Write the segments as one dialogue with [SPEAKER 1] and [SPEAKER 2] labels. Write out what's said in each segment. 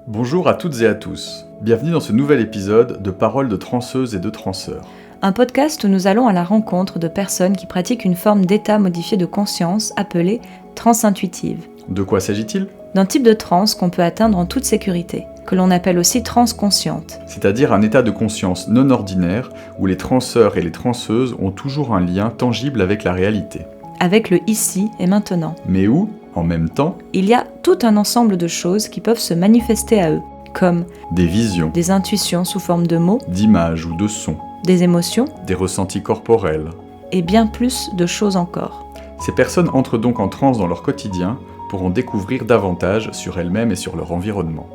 [SPEAKER 1] Bonjour à toutes et à tous. Bienvenue dans ce nouvel épisode de Paroles de transeuses et de transeurs.
[SPEAKER 2] Un podcast où nous allons à la rencontre de personnes qui pratiquent une forme d'état modifié de conscience appelée transe intuitive.
[SPEAKER 1] De quoi s'agit-il ?
[SPEAKER 2] D'un type de transe qu'on peut atteindre en toute sécurité, que l'on appelle aussi transe consciente.
[SPEAKER 1] C'est-à-dire un état de conscience non ordinaire où les transeurs et les transeuses ont toujours un lien tangible avec la réalité.
[SPEAKER 2] Avec le ici et maintenant.
[SPEAKER 1] Mais où, en même temps,
[SPEAKER 2] Il y a tout un ensemble de choses qui peuvent se manifester à eux, comme
[SPEAKER 1] des visions,
[SPEAKER 2] des intuitions sous forme de mots,
[SPEAKER 1] d'images ou de sons,
[SPEAKER 2] des émotions,
[SPEAKER 1] des ressentis corporels.
[SPEAKER 2] et bien plus de choses encore.
[SPEAKER 1] Ces personnes entrent donc en transe dans leur quotidien pour en découvrir davantage sur elles-mêmes et sur leur environnement.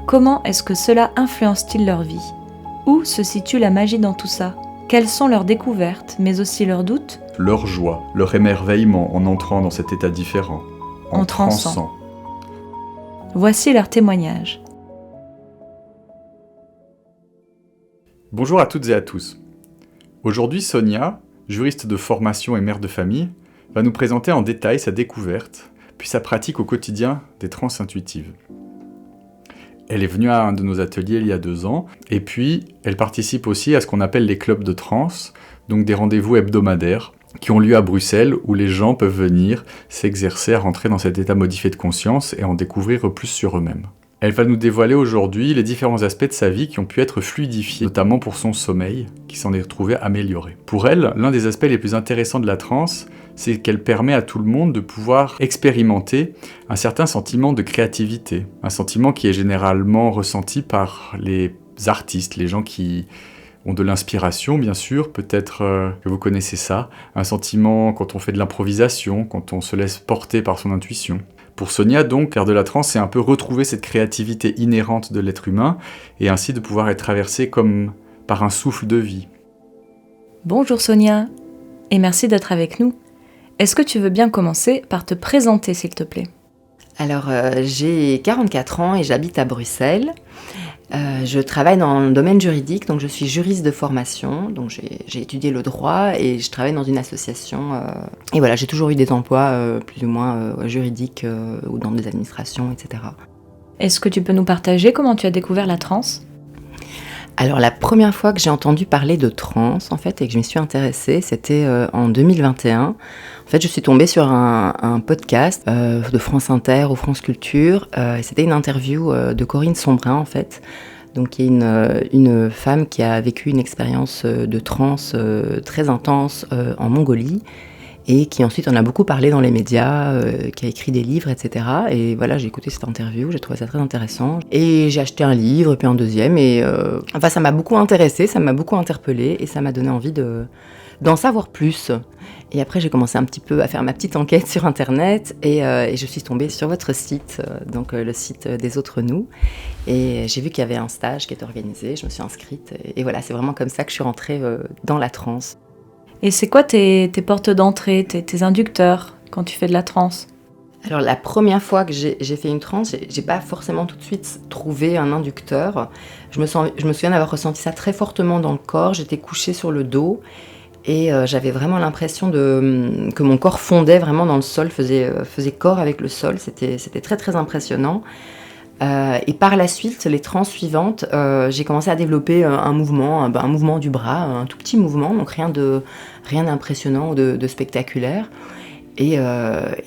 [SPEAKER 2] Comment est-ce que cela influence-t-il leur vie ? Où se situe la magie dans tout ça ? Quelles sont leurs découvertes, mais aussi leurs doutes ?
[SPEAKER 1] Leur joie, leur émerveillement en entrant dans cet état différent,
[SPEAKER 2] En transant. Voici leurs témoignages.
[SPEAKER 1] Bonjour à toutes et à tous. Aujourd'hui, Sonia, juriste de formation et mère de famille, va nous présenter en détail sa découverte, puis sa pratique au quotidien des transes intuitives. Elle est venue à un de nos ateliers il y a 2 ans, et puis elle participe aussi à ce qu'on appelle les clubs de transe, donc des rendez-vous hebdomadaires qui ont lieu à Bruxelles, où les gens peuvent venir s'exercer à rentrer dans cet état modifié de conscience et en découvrir plus sur eux-mêmes. Elle va nous dévoiler aujourd'hui les différents aspects de sa vie qui ont pu être fluidifiés, notamment pour son sommeil, qui s'en est retrouvé amélioré. Pour elle, l'un des aspects les plus intéressants de la transe, c'est qu'elle permet à tout le monde de pouvoir expérimenter un certain sentiment de créativité, un sentiment qui est généralement ressenti par les artistes, les gens qui ont de l'inspiration, bien sûr, peut-être que vous connaissez ça, un sentiment quand on fait de l'improvisation, quand on se laisse porter par son intuition. Pour Sonia, donc, faire de la transe, c'est un peu retrouver cette créativité inhérente de l'être humain, et ainsi de pouvoir être traversé comme par un souffle de vie.
[SPEAKER 2] Bonjour Sonia, et merci d'être avec nous. Est-ce que tu veux bien commencer par te présenter, s'il te plaît ?
[SPEAKER 3] Alors, j'ai 44 ans et j'habite à Bruxelles. Je travaille dans le domaine juridique, donc je suis juriste de formation, donc j'ai étudié le droit et je travaille dans une association. Et voilà, j'ai toujours eu des emplois plus ou moins juridiques ou dans des administrations, etc.
[SPEAKER 2] Est-ce que tu peux nous partager comment tu as découvert la transe ?
[SPEAKER 3] Alors, la première fois que j'ai entendu parler de transe, en fait, et que je m'y suis intéressée, c'était en 2021. En fait, je suis tombée sur un podcast de France Inter ou France Culture. Et c'était une interview de Corinne Sombrin, en fait, donc qui est une femme qui a vécu une expérience de transe très intense en Mongolie, et qui ensuite en a beaucoup parlé dans les médias, qui a écrit des livres, etc. Et voilà, j'ai écouté cette interview, j'ai trouvé ça très intéressant. Et j'ai acheté un livre, puis un deuxième, et enfin, ça m'a beaucoup intéressée, ça m'a beaucoup interpellée, et ça m'a donné envie d'en savoir plus. Et après, j'ai commencé un petit peu à faire ma petite enquête sur Internet, et je suis tombée sur votre site, donc le site des Autres Nous. Et j'ai vu qu'il y avait un stage qui était organisé, je me suis inscrite, et voilà, c'est vraiment comme ça que je suis rentrée dans la transe.
[SPEAKER 2] Et c'est quoi tes portes d'entrée, tes inducteurs, quand tu fais de la transe ?
[SPEAKER 3] Alors la première fois que j'ai fait une transe, j'ai pas forcément tout de suite trouvé un inducteur. Je me souviens d'avoir ressenti ça très fortement dans le corps. J'étais couchée sur le dos et j'avais vraiment l'impression que mon corps fondait vraiment dans le sol, faisait corps avec le sol. C'était très très impressionnant. Et par la suite, les transes suivantes, j'ai commencé à développer un mouvement du bras, un tout petit mouvement, donc rien d'impressionnant ou de spectaculaire. Et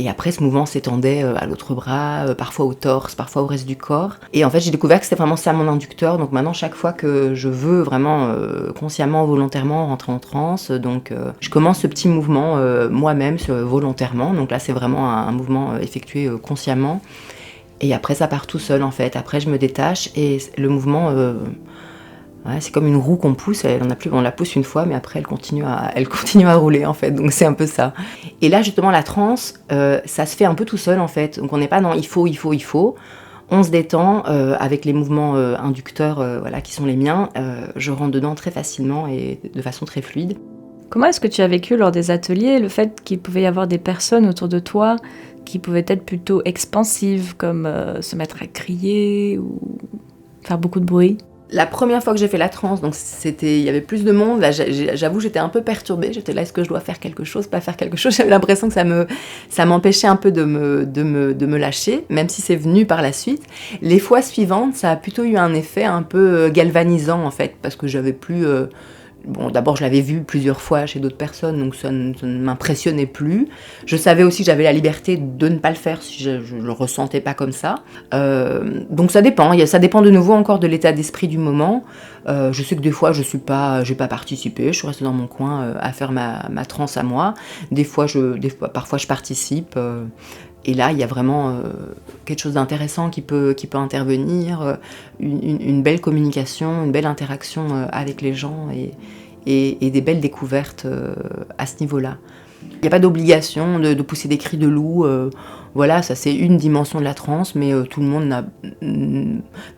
[SPEAKER 3] après, ce mouvement s'étendait à l'autre bras, parfois au torse, parfois au reste du corps. Et en fait, j'ai découvert que c'était vraiment ça mon inducteur. Donc maintenant, chaque fois que je veux vraiment consciemment, volontairement rentrer en transe, donc je commence ce petit mouvement moi-même volontairement. Donc là, c'est vraiment un mouvement effectué consciemment. Et après, ça part tout seul, en fait. Après, je me détache et le mouvement, c'est comme une roue qu'on pousse. On la pousse une fois, mais après, elle continue à rouler, en fait. Donc, c'est un peu ça. Et là, justement, la transe, ça se fait un peu tout seul, en fait. Donc, on n'est pas dans il faut. On se détend avec les mouvements inducteurs qui sont les miens. Je rentre dedans très facilement et de façon très fluide.
[SPEAKER 2] Comment est-ce que tu as vécu lors des ateliers le fait qu'il pouvait y avoir des personnes autour de toi qui pouvaient être plutôt expansives, comme se mettre à crier ou faire beaucoup de bruit ?
[SPEAKER 3] La première fois que j'ai fait la transe, donc il y avait plus de monde. Là, j'avoue, j'étais un peu perturbée. J'étais là, est-ce que je dois faire quelque chose, pas faire quelque chose? J'avais l'impression que ça m'empêchait un peu de me lâcher, même si c'est venu par la suite. Les fois suivantes, ça a plutôt eu un effet un peu galvanisant en fait, parce que j'avais plus. Bon, d'abord, je l'avais vu plusieurs fois chez d'autres personnes, donc ça ne m'impressionnait plus. Je savais aussi que j'avais la liberté de ne pas le faire si je ne le ressentais pas comme ça. Donc ça dépend. Ça dépend de nouveau encore de l'état d'esprit du moment. Je sais que des fois, je n'ai pas participé. Je suis restée dans mon coin à faire ma transe à moi. Parfois, je participe. Et là, il y a vraiment quelque chose d'intéressant qui peut intervenir, une belle communication, une belle interaction avec les gens et des belles découvertes à ce niveau-là. Il n'y a pas d'obligation de pousser des cris de loup. Voilà, ça c'est une dimension de la transe, mais tout le monde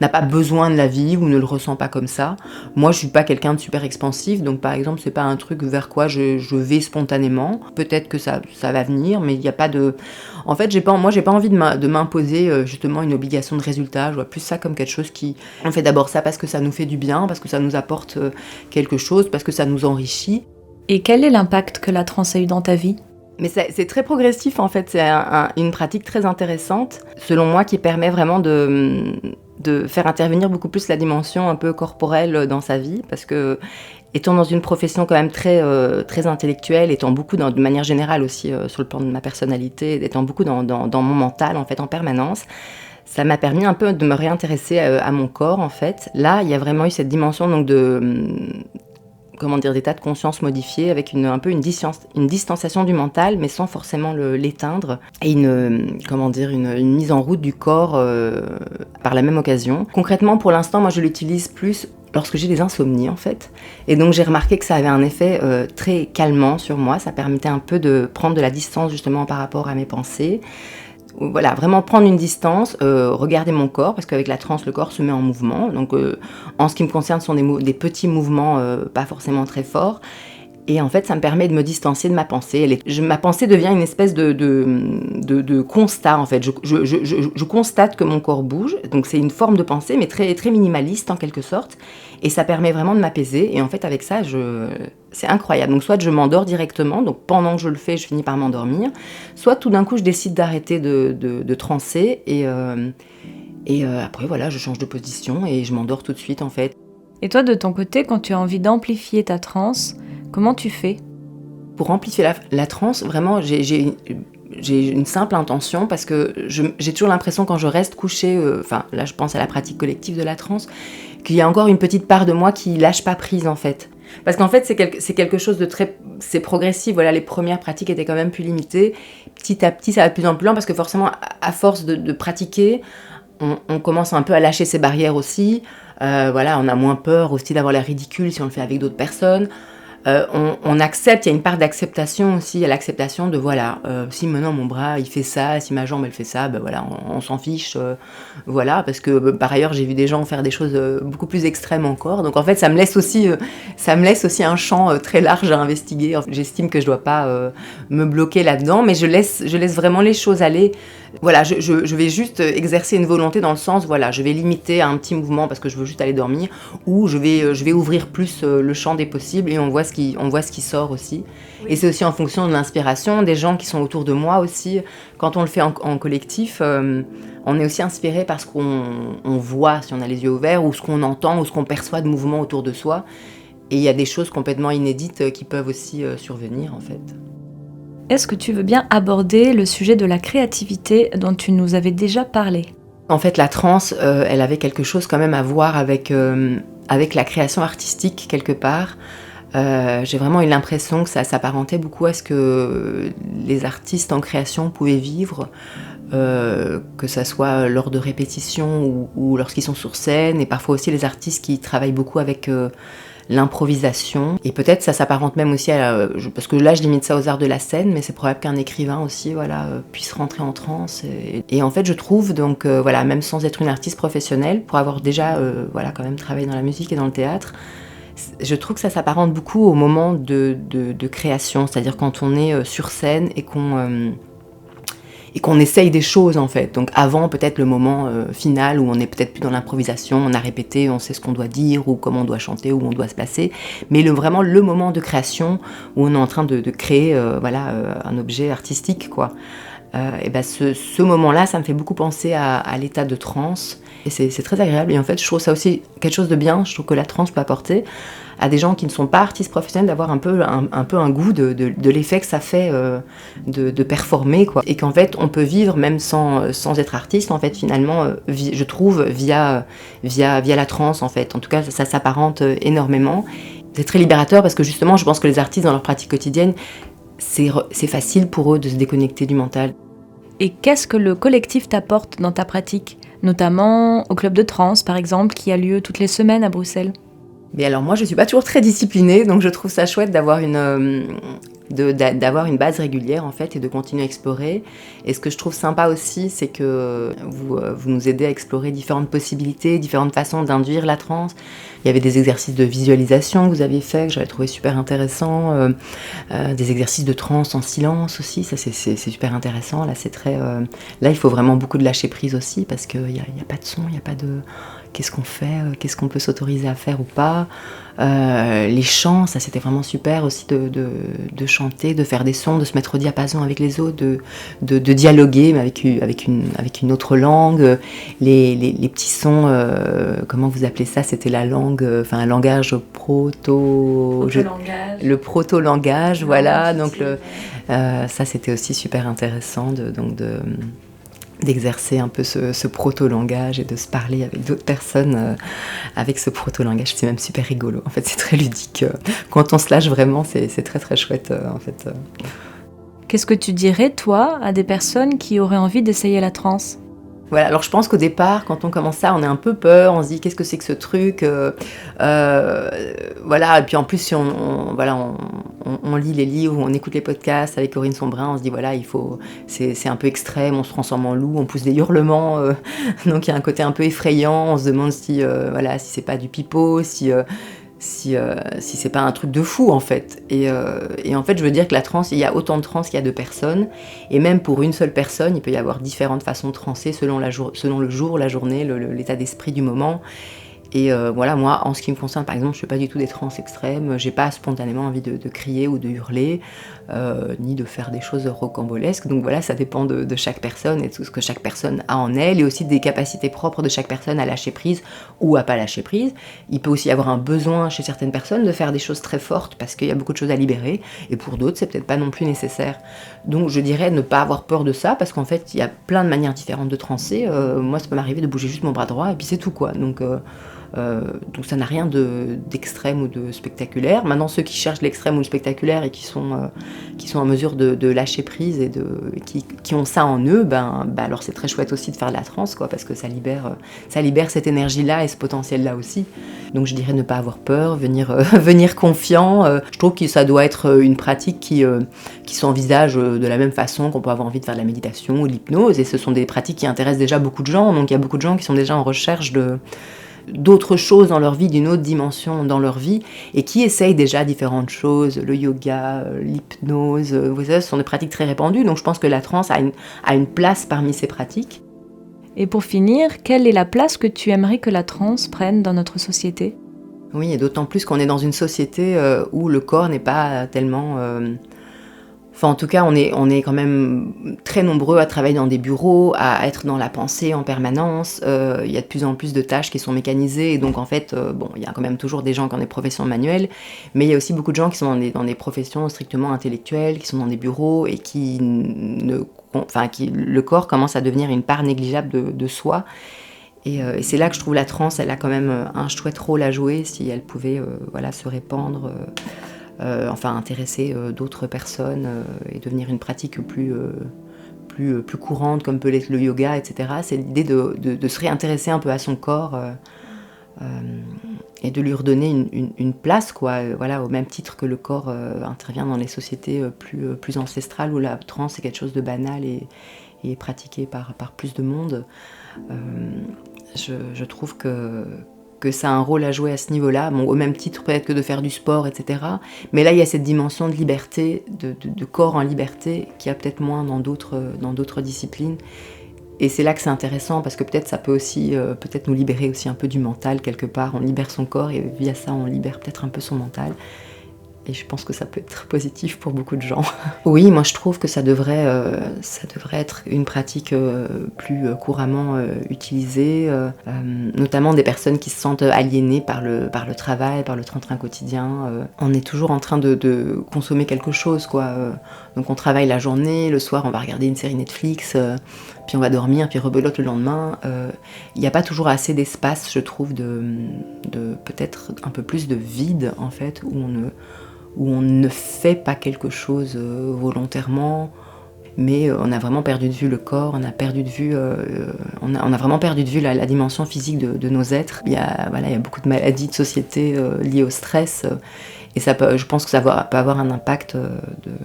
[SPEAKER 3] n'a pas besoin de la vivre ou ne le ressent pas comme ça. Moi, je suis pas quelqu'un de super expansif, donc par exemple, c'est pas un truc vers quoi je vais spontanément. Peut-être que ça va venir, mais il n'y a pas de... En fait, j'ai pas envie de m'imposer justement une obligation de résultat. Je vois plus ça comme quelque chose qui... On fait d'abord ça parce que ça nous fait du bien, parce que ça nous apporte quelque chose, parce que ça nous enrichit.
[SPEAKER 2] Et quel est l'impact que la transe a eu dans ta vie ?
[SPEAKER 3] Mais c'est très progressif en fait, c'est une pratique très intéressante, selon moi, qui permet vraiment de faire intervenir beaucoup plus la dimension un peu corporelle dans sa vie, parce que étant dans une profession quand même très intellectuelle, étant beaucoup de manière générale aussi sur le plan de ma personnalité, étant beaucoup dans mon mental en fait en permanence, ça m'a permis un peu de me réintéresser à mon corps en fait. Là, il y a vraiment eu cette dimension donc d'état de conscience modifié, avec un peu une distanciation du mental, mais sans forcément l'éteindre, et une mise en route du corps par la même occasion. Concrètement, pour l'instant, moi je l'utilise plus lorsque j'ai des insomnies en fait, et donc j'ai remarqué que ça avait un effet très calmant sur moi, ça permettait un peu de prendre de la distance justement par rapport à mes pensées. Voilà, vraiment prendre une distance, regarder mon corps, parce qu'avec la transe, le corps se met en mouvement. Donc, en ce qui me concerne, ce sont des petits mouvements, pas forcément très forts. Et en fait, ça me permet de me distancer de ma pensée. Ma pensée devient une espèce de constat, en fait. Je constate que mon corps bouge, donc c'est une forme de pensée, mais très, très minimaliste en quelque sorte. Et ça permet vraiment de m'apaiser. Et en fait, avec ça, c'est incroyable. Donc, soit je m'endors directement, donc pendant que je le fais, je finis par m'endormir. Soit tout d'un coup, je décide d'arrêter de transer. Et après, voilà, je change de position et je m'endors tout de suite, en fait.
[SPEAKER 2] Et toi, de ton côté, quand tu as envie d'amplifier ta transe, comment tu fais ?
[SPEAKER 3] Pour amplifier la transe, vraiment, j'ai une simple intention, parce que j'ai toujours l'impression quand je reste couchée, là je pense à la pratique collective de la transe, qu'il y a encore une petite part de moi qui lâche pas prise en fait. Parce qu'en fait c'est quelque chose de c'est progressif, voilà, les premières pratiques étaient quand même plus limitées, petit à petit ça va de plus en plus loin, parce que forcément à force de pratiquer, on commence un peu à lâcher ses barrières aussi, voilà, on a moins peur aussi d'avoir l'air ridicule si on le fait avec d'autres personnes. On accepte, il y a une part d'acceptation aussi, il y a l'acceptation de voilà, si maintenant mon bras il fait ça, si ma jambe elle fait ça, ben voilà, on s'en fiche, voilà, parce que par ailleurs j'ai vu des gens faire des choses beaucoup plus extrêmes encore, donc en fait ça me laisse aussi un champ très large à investiguer. J'estime que je dois pas me bloquer là-dedans, mais je laisse vraiment les choses aller. Voilà, je vais juste exercer une volonté dans le sens, voilà, je vais limiter à un petit mouvement parce que je veux juste aller dormir, ou je vais ouvrir plus le champ des possibles, et on voit ce qui sort aussi. Oui. Et c'est aussi en fonction de l'inspiration des gens qui sont autour de moi aussi. Quand on le fait en collectif, on est aussi inspiré par ce qu'on voit si on a les yeux ouverts, ou ce qu'on entend, ou ce qu'on perçoit de mouvements autour de soi. Et il y a des choses complètement inédites qui peuvent aussi survenir en fait.
[SPEAKER 2] Est-ce que tu veux bien aborder le sujet de la créativité dont tu nous avais déjà parlé ?
[SPEAKER 3] En fait, la transe, elle avait quelque chose quand même à voir avec la création artistique quelque part. J'ai vraiment eu l'impression que ça s'apparentait beaucoup à ce que les artistes en création pouvaient vivre, que ça soit lors de répétitions ou lorsqu'ils sont sur scène, et parfois aussi les artistes qui travaillent beaucoup avec l'improvisation, et peut-être ça s'apparente même aussi parce que là je limite ça aux arts de la scène, mais c'est probable qu'un écrivain aussi puisse rentrer en transe, et en fait je trouve donc même sans être une artiste professionnelle, pour avoir déjà quand même travaillé dans la musique et dans le théâtre, je trouve que ça s'apparente beaucoup au moment de création, c'est-à-dire quand on est sur scène et et qu'on essaye des choses en fait. Donc avant peut-être le moment final où on est peut-être plus dans l'improvisation, on a répété, on sait ce qu'on doit dire ou comment on doit chanter, où on doit se placer, mais vraiment le moment de création où on est en train de créer un objet artistique quoi. Et ben ce moment-là, ça me fait beaucoup penser à l'état de transe et c'est très agréable. Et en fait, je trouve ça aussi quelque chose de bien. Je trouve que la transe peut apporter à des gens qui ne sont pas artistes professionnels d'avoir un peu un goût de l'effet que ça fait de performer quoi. Et qu'en fait, on peut vivre même sans être artiste. En fait, finalement, je trouve via la transe en fait. En tout cas, ça s'apparente énormément. C'est très libérateur parce que justement, je pense que les artistes dans leur pratique quotidienne, c'est facile pour eux de se déconnecter du mental.
[SPEAKER 2] Et qu'est-ce que le collectif t'apporte dans ta pratique, notamment au club de trance par exemple, qui a lieu toutes les semaines à Bruxelles?
[SPEAKER 3] Mais alors moi je suis pas toujours très disciplinée, donc je trouve ça chouette d'avoir d'avoir une base régulière en fait et de continuer à explorer. Et ce que je trouve sympa aussi, c'est que vous nous aidez à explorer différentes possibilités, différentes façons d'induire la transe. Il y avait des exercices de visualisation que vous aviez fait, que j'avais trouvé super intéressant, des exercices de transe en silence aussi, ça c'est super intéressant. Là c'est très, là il faut vraiment beaucoup de lâcher prise aussi parce qu'il y a pas de son, il y a pas de qu'est-ce qu'on fait, qu'est-ce qu'on peut s'autoriser à faire ou pas. Les chants, ça c'était vraiment super aussi de chanter, de faire des sons, de se mettre au diapason avec les autres, de dialoguer mais avec une autre langue. Les petits sons, comment vous appelez ça? C'était la langue, un langage le proto-langage, voilà. Donc ça c'était aussi super intéressant d'exercer un peu ce proto-langage et de se parler avec d'autres personnes avec ce proto-langage. C'est même super rigolo. En fait, c'est très ludique. Quand on se lâche vraiment, c'est très très chouette en fait.
[SPEAKER 2] Qu'est-ce que tu dirais, toi, à des personnes qui auraient envie d'essayer la transe?
[SPEAKER 3] Voilà, alors je pense qu'au départ, quand on commence ça, on a un peu peur, on se dit qu'est-ce que c'est que ce truc, voilà, et puis en plus si on lit les livres ou on écoute les podcasts avec Corinne Sombrin, on se dit voilà, c'est un peu extrême, on se transforme en loup, on pousse des hurlements, donc il y a un côté un peu effrayant, on se demande si c'est pas du pipeau, si c'est pas un truc de fou en fait. Et en fait je veux dire que la transe, il y a autant de transe qu'il y a de personnes, et même pour une seule personne il peut y avoir différentes façons de transer selon le jour, la journée, l'état d'esprit du moment. Et voilà, moi, en ce qui me concerne, par exemple, je fais pas du tout des transes extrêmes, j'ai pas spontanément envie de crier ou de hurler, ni de faire des choses rocambolesques. Donc voilà, ça dépend de chaque personne et de tout ce que chaque personne a en elle, et aussi des capacités propres de chaque personne à lâcher prise ou à pas lâcher prise. Il peut aussi y avoir un besoin chez certaines personnes de faire des choses très fortes parce qu'il y a beaucoup de choses à libérer, et pour d'autres, c'est peut-être pas non plus nécessaire. Donc je dirais ne pas avoir peur de ça, parce qu'en fait, il y a plein de manières différentes de transer. Moi, ça peut m'arriver de bouger juste mon bras droit, et puis c'est tout quoi. Donc ça n'a rien d'extrême ou de spectaculaire. Maintenant, ceux qui cherchent l'extrême ou le spectaculaire et qui sont en mesure de lâcher prise et qui ont ça en eux, alors c'est très chouette aussi de faire de la transe, quoi, parce que ça libère cette énergie-là et ce potentiel-là aussi. Donc je dirais ne pas avoir peur, venir confiant. Je trouve que ça doit être une pratique qui s'envisage de la même façon qu'on peut avoir envie de faire de la méditation ou de l'hypnose, et ce sont des pratiques qui intéressent déjà beaucoup de gens. Donc il y a beaucoup de gens qui sont déjà en recherche d'autres choses dans leur vie, d'une autre dimension dans leur vie, et qui essayent déjà différentes choses, le yoga, l'hypnose, vous savez, ce sont des pratiques très répandues, donc je pense que la transe a une place parmi ces pratiques.
[SPEAKER 2] Et pour finir, quelle est la place que tu aimerais que la transe prenne dans notre société?
[SPEAKER 3] Oui, et d'autant plus qu'on est dans une société où le corps n'est pas tellement... Enfin, en tout cas, on est quand même très nombreux à travailler dans des bureaux, à être dans la pensée en permanence. Il y a de plus en plus de tâches qui sont mécanisées, et donc en fait, il y a quand même toujours des gens qui ont des professions manuelles, mais il y a aussi beaucoup de gens qui sont dans des professions strictement intellectuelles, qui sont dans des bureaux et le corps commence à devenir une part négligeable de soi. Et c'est là que je trouve la transe, elle a quand même un chouette rôle à jouer si elle pouvait se répandre. Intéresser d'autres personnes et devenir une pratique plus courante, comme peut l'être le yoga, etc. C'est l'idée de se réintéresser un peu à son corps et de lui redonner une place, quoi. Au même titre que le corps intervient dans les sociétés plus ancestrales, où la transe est quelque chose de banal et pratiqué par plus de monde. Je trouve que que ça a un rôle à jouer à ce niveau-là, bon, au même titre peut-être que de faire du sport, etc. Mais là, il y a cette dimension de liberté, de corps en liberté, qu'il y a peut-être moins dans d'autres disciplines. Et c'est là que c'est intéressant, parce que peut-être ça peut aussi peut-être nous libérer aussi un peu du mental, quelque part. On libère son corps, et via ça, on libère peut-être un peu son mental. Et je pense que ça peut être positif pour beaucoup de gens. Oui, moi je trouve que ça devrait être une pratique plus couramment utilisée, notamment des personnes qui se sentent aliénées par le travail, par le train-train quotidien. On est toujours en train de consommer quelque chose, quoi. Donc on travaille la journée, le soir on va regarder une série Netflix, puis on va dormir, puis rebelote le lendemain. Il n'y a pas toujours assez d'espace, je trouve, de peut-être un peu plus de vide, en fait, où on ne fait pas quelque chose volontairement, mais on a vraiment perdu de vue le corps, on a perdu de vue, on a vraiment perdu de vue la dimension physique de nos êtres. Il y a beaucoup de maladies de société liées au stress, et je pense que ça peut avoir un impact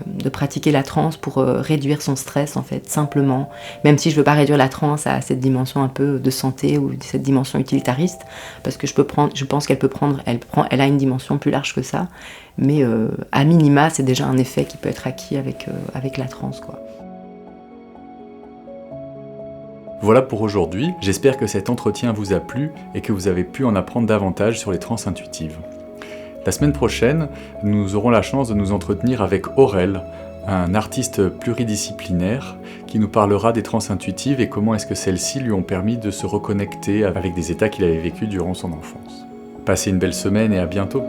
[SPEAKER 3] de pratiquer la transe pour réduire son stress, en fait, simplement. Même si je ne veux pas réduire la transe à cette dimension un peu de santé ou cette dimension utilitariste, parce que je pense elle a une dimension plus large que ça, mais à minima, c'est déjà un effet qui peut être acquis avec la transe, quoi.
[SPEAKER 1] Voilà pour aujourd'hui, j'espère que cet entretien vous a plu et que vous avez pu en apprendre davantage sur les transes intuitives. La semaine prochaine, nous aurons la chance de nous entretenir avec Aurel, un artiste pluridisciplinaire qui nous parlera des transes intuitives et comment est-ce que celles-ci lui ont permis de se reconnecter avec des états qu'il avait vécus durant son enfance. Passez une belle semaine et à bientôt!